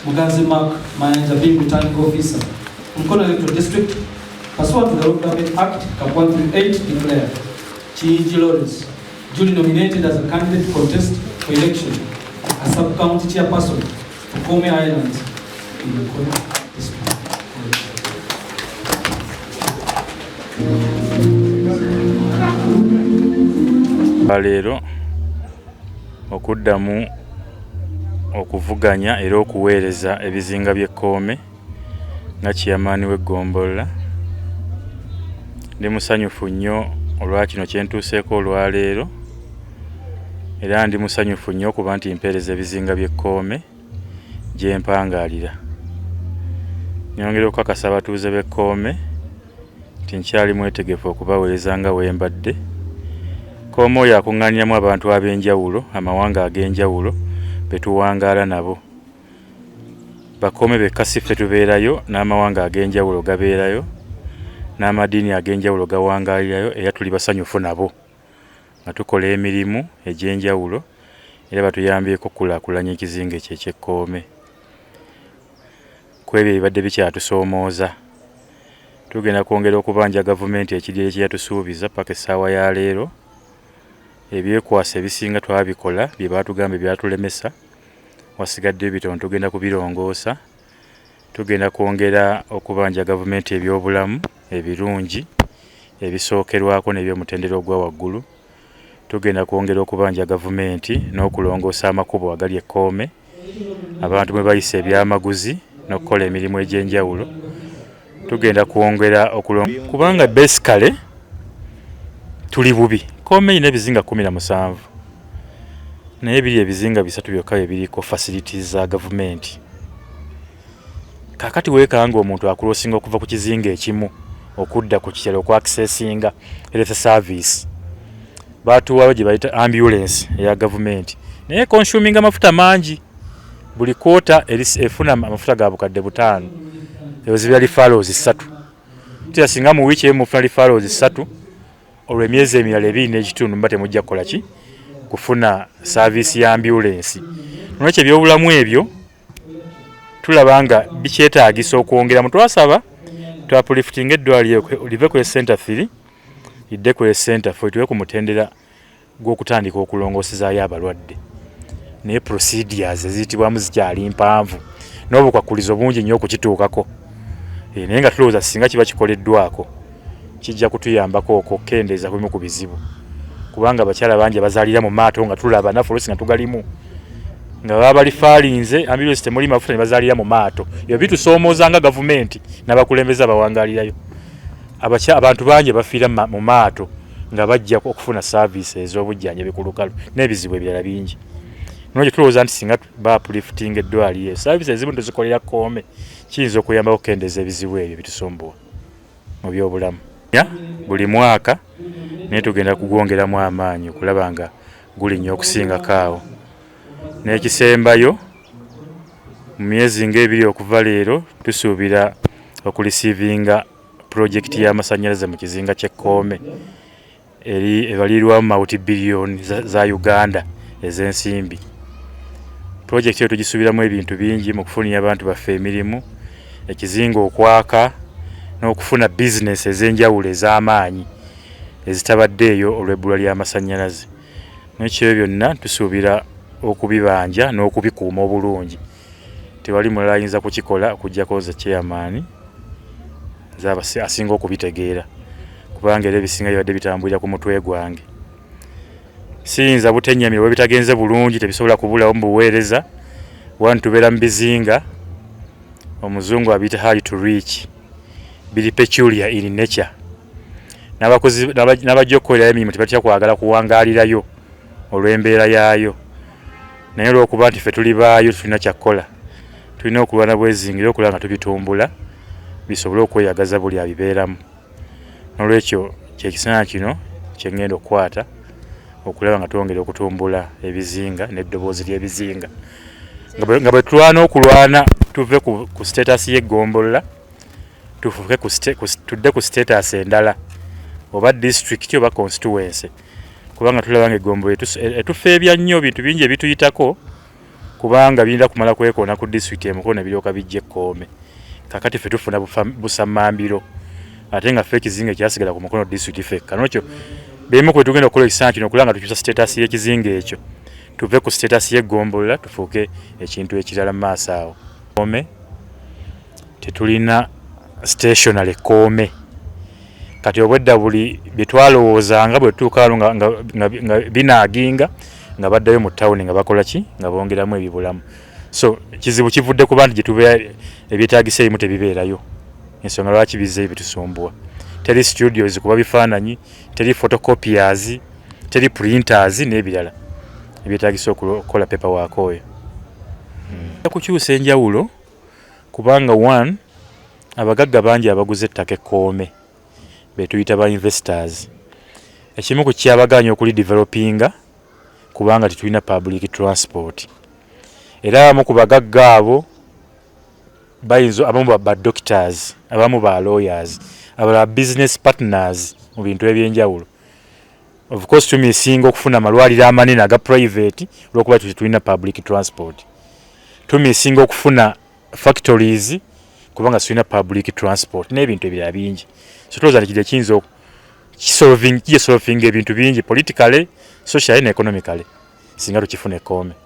Muganzi Mark Mayanja being returning officer, Mukono Electoral District, pursuant to the Local Government Act, Cap 138 declare Chinji Lawrence duly nominated as a candidate to contest for election as sub-county chairperson for Kome Islands in Mukono District. Balero okuddamu okuvuganya era okuweereza ebizinga by'Ekkoome nga chairman w'eggombolola. Ndi musanyufu nnyo olwa kino kye ntuuseeko olwaleero, era ndi musanyufu nnyo kuba nti mpeereza ebizinga by'Ekkoome gye mpangaalira. Nyongera okukakasa abatuuze b'Ekkoome nti nkyali mwetegefu okubaweereza nga bwe mbadde. Kkoome oyo akuŋŋaaniramu abantu ab'enjawulo, amawanga ag'enjawulo betuwangaala nabo. Bakkoome bekka si ffe tubeerayo, n'amawanga ag'enjawulo gabeerayo, n'amadiini ag'enjawulo gawangaalirayo, era tuli basanyufu nabo nga tukola emirimu egy'enjawulo era batuyambyeko okukulaakulanya ekizinga ekyo eky'Ekkoome. Ku ebyo ebibadde bikyatusoomooza, tugenda kwongera okubanja gavumenti ekirira kye yatusuubiza paka essaawa ya leero. Ebyekwasa ebisinga twabikola bye baatugambye byatulemesa, wasigadde bitono tugenda kubirongoosa. Tugenda kwongera okubanja gavumenti ebyobulamu ebirungi ebisookerwako n'ebyomutendera ogwa waggulu. Tugenda kwongera okubanja gavumenti n'okulongoosa amakubo agali Ekkoome, abantu mwe bayisa ebyamaguzi n'okukola emirimu egy'enjawulo. Tugenda kwongera kubanga basically tuli bubi. Kkoome erina ebizinga 17 naye biri ebizinga 3 byokka ebiriko facilities za gavumenti. Kakati weekanga omuntu akuloosinga okuva ku kizinga ekimu okudda ku kirala okwaccessinga health service. Baatuwawo gye bayita ambulance eya gavumenti, naye consuming amafuta mangi. Buli kwota efuna amafuta ga bukadde 5. Ebyo referrals 3. Tira singa mu wiiki mufuna referrals 3, olwo emyezi emirala 2 n'ekitundu mba temujja kukola ki? Kufuna service ya ambulance. Nolwekyo ebyobulamu ebyo tulaba nga bikyetaagisa okwongeramu. Twasaba twapulifiting eddwaliro live ku center 3 lidde ku center 4 tuwe ku mutendera gw'okutandika okulongoosezaayo abalwadde, naye procedures eziyitibwamu zikyali mpanvu n'obukwakulizo bungi nnyo okukituukako. Naye nga tulowooza singa kiba kikoleddwako kijja kutuyambako okukendeeza kubimu ku bizibu, kubanga abakyala bangi bazaalira mu maato nga tulaba naffe oluusi nga tugalimu nga baba balifaalinze ambulance temuli mafuta ne bazaalira mu maato. Ebyo bitusoomooza nga gavumenti n'abakulembeze abawangaalirayo. Abantu bangi bafiira mu maato nga bajja okufuna service ez'obujjanjabi ku lukalu n'ebizibu ebirala bingi. Nolwekyo tulowooza nti singa baapulifitinga eddwaliro service ezimu tuzikolera Kkoome kiyinza okuyambako okukendeeza ebizibu ebyo bitusombola mu byobulamu. Buli mwaka naye tugenda kugwongeramu amaanyi okulaba nga gulinnya okusingako awo. N'ekisembayo mu myezi ng'ebiri okuva leero tusuubira okulisiivinga pulojekiti y'amasannyalaze mu kizinga ky'Ekkoome ebalirwamu multi-billion za Uganda ez'ensimbi. Pulojekiti eyo tugisuubiramu ebintu bingi mu kufunira abantu baffe emirimu, ekizinga okwaka n'okufuna bizinesi ez'enjawulo ez'amaanyi ezitabaddeeyo olw'ebbula ly'amasannyalaze. N'ekyo byonna tusuubira okubibanja n'okubikuuma obulungi. Tewali mulala ayinza kukikola okuggyako ze chairman asinga okubitegeera, kubanga era ebisinga bibadde bitambulira ku mutwe gwange. Siyinza butennyamira bwe bitagenze bulungi tebisobola kubulawo mu buweereza. Wano tubeera mu bizinga omuzungu abiyita hard to reach, biri peculiar in nature. N'abajja okukolerayo emirimu tebatya kwagala kuwangaalirayo olw'embeera yaayo, naye olw'okuba nti ffe tuli baayo tulina kyakkola. Tulina okulwana bwezingira okulaba nga tubitumbula bisobole okweyagaza buli abibeeramu. Nolwekyo kyekisana kino kyengenda okukwata okulaba nga twongera okutumbula ebizinga n'eddoboozi ly'ebizinga nga bwe tulwana okulwana tuve ku status y'eggombolola tufuuke tudde ku status endala oba district oba constituency kubanga tulaba nga Egombo etufeebya nnyo bintu bingi ebituyitako kubanga binda kumala kwekoona ku district emukono ebiryoka bijje Kkoome kakati ffe tufuna busamambiro ate nga ffe ekizinga ekyasigala ku mukono district fekka nokyo beemu kwe tugenda okukola ekisaanyi kino okulaba nga tukyusa status y'ekizinga ekyo tuve ku status y'Egombo tufuuke ekintu ekirala mu maaso awo. Kkoome tetulina stationary Kkoome kati obwedda buli bye twalowoozanga bwe tutuukaalo nga binaaginga nga baddayo mu ttawuni nga bakola ki nga bongeramu ebibulamu so kizibu kivudde ku bantu gye tubeera ebyetaagisa ebimu tebibeerayo ensonga lwaki bizze bitusumbuwa teri studios kuba bifaananyi teri photocopiers teri printers n'ebirala ebyetaagisa okukola paperwork oyo kukyusa enjawulo kubanga one abagagga bangi abaguze ettaka Kkoome betuyita ba investors ekimu ku kyabaganya okuli developinga kubanga tetulina public transport era abamu ku bagagga abo bayinza abamu ba doctors abamu ba lawyers abala business partners mu bintu ebyenjawulo of course tumisinga okufuna amalwaliro amanene aga private olwokuba tetulina public transport tumisinga okufuna factories kubanga tulina public transport n'ebintu ebirala bingi so tulowooza nti kiri kiyinza kisolving ebintu bingi politically socially and economically singa tukifuna Kkoome.